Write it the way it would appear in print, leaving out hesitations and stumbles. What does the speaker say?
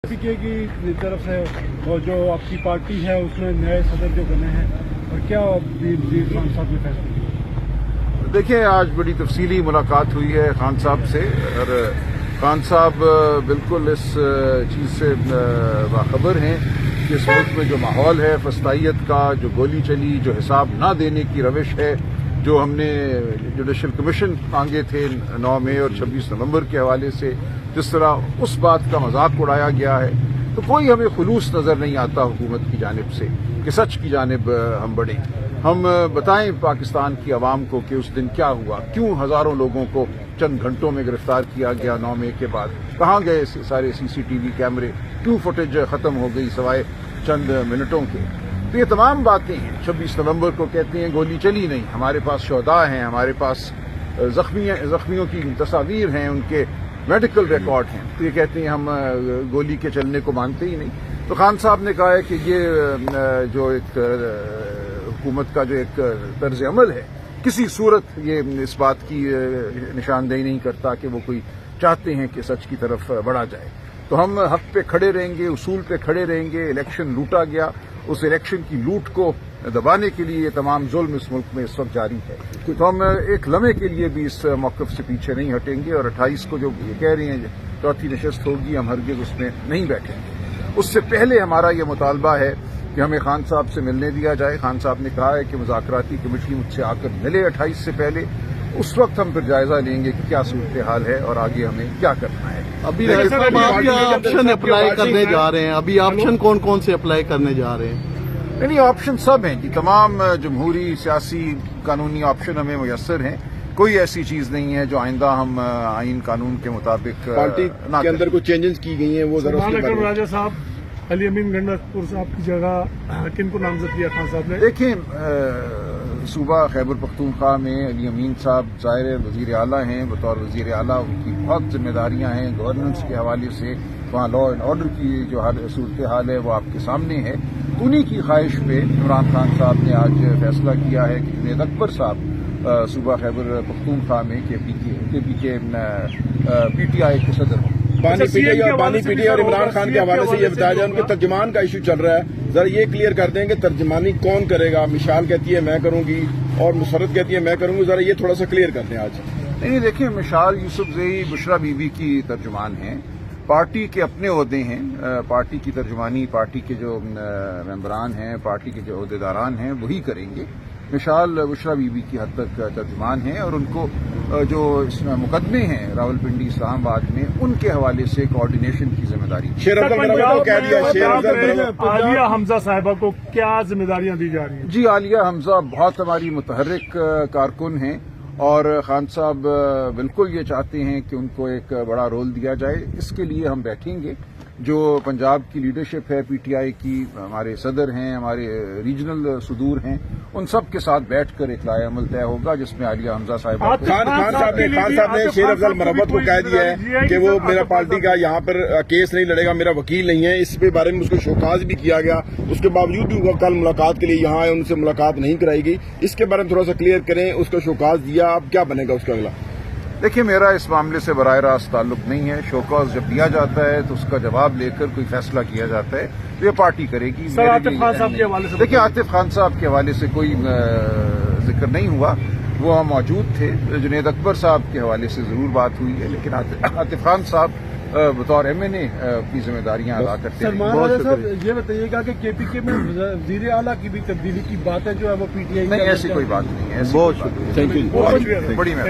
पीके की तरफ से और जो आपकी पार्टी है उसमें नए सदर जो बने हैं और क्या वजीर खान साहब ने फैसला किया? देखिए, आज बड़ी तफसीली मुलाकात हुई है खान साहब से और खान साहब बिल्कुल इस चीज़ से बाखबर हैं कि इस मुल्क में जो माहौल है फस्तायत का, जो गोली चली, जो हिसाब ना देने की रविश है, जो हमने जुडिशल कमीशन मांगे थे 9 मई और 26 नवंबर के हवाले से, जिस तरह उस बात का मजाक उड़ाया गया है, तो कोई हमें खुलूस नज़र नहीं आता हुकूमत की जानिब से कि सच की जानिब हम बढ़ें। हम बताएं पाकिस्तान की आवाम को कि उस दिन क्या हुआ, क्यों हज़ारों लोगों को चंद घंटों में गिरफ्तार किया गया 9 मई के बाद, कहाँ गए सारे CCTV कैमरे, क्यों फुटेज ख़त्म हो गई सिवाय चंद मिनटों के। तो ये तमाम बातें हैं। 26 नवंबर को कहते हैं गोली चली नहीं, हमारे पास शहदा हैं, हमारे पास जख्मियों की तस्वीर हैं, उनके मेडिकल रिकॉर्ड हैं, तो ये कहते हैं हम गोली के चलने को मानते ही नहीं। तो खान साहब ने कहा है कि ये जो एक हुकूमत का जो एक तर्ज अमल है, किसी सूरत ये इस बात की निशानदेही नहीं करता कि वो कोई चाहते हैं कि सच की तरफ बढ़ा जाए। तो हम हक पे खड़े रहेंगे, उसूल पे खड़े रहेंगे। इलेक्शन लूटा गया, उस इलेक्शन की लूट को दबाने के लिए ये तमाम जुल्म इस मुल्क में इस वक्त जारी है। तो हम एक लम्हे के लिए भी इस मौक़िफ़ से पीछे नहीं हटेंगे और 28 को जो ये कह रहे हैं चौथी नशस्त होगी, हम हरगिज़ उसमें नहीं बैठेंगे। उससे पहले हमारा ये मुतालबा है कि हमें खान साहब से मिलने दिया जाए। खान साहब ने कहा है कि मुज़ाकराती कमेटी मुझसे आकर मिले 28 से पहले, उस वक्त हम फिर जायजा लेंगे कि क्या सूरत हाल है और आगे हमें क्या करना है। अभी ऑप्शन अप्लाई करने जा रहे हैं, अभी ऑप्शन कौन कौन से अप्लाई करने जा रहे हैं? नहीं, ऑप्शन सब हैं कि तमाम जमहूरी सियासी कानूनी ऑप्शन हमें मुयस्सर हैं। कोई ऐसी चीज नहीं है जो आइंदा हम आइन कानून के मुताबिक पार्टी के अंदर कुछ चेंजेस की गई हैं, वो जरा राजा साहब, अली अमीन गंडापुर साहब की जगह किनको नामजद किया खान साहब ने? देखिए, सूबा खैबर पख्तूनख्वा में अली अमीन साहब ज़ाहिर वज़ीर आला हैं। बतौर वज़ीर आला उनकी बहुत जिम्मेदारियां हैं गवर्नेंस के हवाले से, वहाँ लॉ एंड ऑर्डर की जो सूरत हाल है वो आपके सामने है। उन्हीं की ख्वाहिश पे इमरान खान साहब ने आज फैसला किया है कि जुनैद अकबर साहब सूबा खैबर पख्तूनख्वा में PTI के सदर हों। बानी पीटीआई और इमरान खान के हवाले से ये बताया जाए, उनके तर्जमान का इशू चल रहा है, जरा ये क्लियर कर दें कि तर्जमानी कौन करेगा? मिशाल कहती है मैं करूंगी और मुसरत कहती है मैं करूंगी, जरा ये थोड़ा सा क्लियर कर दें आज। नहीं, देखिए, मिशाल यूसुफजई बुशरा बीबी की तर्जुमान हैं, पार्टी के अपने ओहदे हैं, पार्टी की तर्जुमानी पार्टी के जो मेंबरान हैं, पार्टी के जो ओहदेदारान हैं वही करेंगे। मिशाल बुशरा बीबी की हद तक तर्जुमान हैं और उनको जो इसमें मुकदमे हैं रावलपिंडी इस्लामाबाद में, उनके हवाले से कोऑर्डिनेशन की जिम्मेदारी आलिया हमजा साहिबा को क्या जिम्मेदारियां दी जा रही हैं? जी, आलिया हमजा बहुत हमारी मुतहर्रिक कारकुन हैं और खान साहब बिल्कुल ये चाहते हैं कि उनको एक बड़ा रोल दिया जाए। इसके लिए हम बैठेंगे। जो पंजाब की लीडरशिप है PTI की, हमारे सदर हैं, हमारे रीजनल सुदूर हैं, उन सब के साथ बैठकर एक लाए अमल तय होगा जिसमें आलिया हमजा साहिब खान साहब ने शेर अफजल मरम्मत को कह दिया है कि वो मेरा पार्टी का यहाँ पर केस नहीं लड़ेगा, मेरा वकील नहीं है। इस पे बारे में उसको शोकाज भी किया गया, उसके बावजूद भी वो कल मुलाकात के लिए यहाँ आए, उनसे मुलाकात नहीं कराई गई। इसके बारे में थोड़ा सा क्लियर करें। उसका शोकाज दिया, अब क्या बनेगा उसका अगला? देखिए, मेरा इस मामले से बराह रास्त ताल्लुक नहीं है। शोकॉज जब दिया जाता है तो उसका जवाब लेकर कोई फैसला किया जाता है तो ये पार्टी करेगी। आतिफ खान साहब के हवाले से देखिए, आतिफ खान साहब के हवाले से कोई जिक्र नहीं हुआ, वो मौजूद थे। जुनैद अकबर साहब के हवाले से जरूर बात हुई है, लेकिन आतिफ खान साहब बतौर MNA की जिम्मेदारियां अदा करते हैं। साहब, ये बताइएगा कि KPK में वज़ीर आला की भी तब्दीली की बात है जो है वो PTI नहीं, ऐसी कोई बात नहीं है। बहुत शुक्रिया, थैंक यू। बड़ी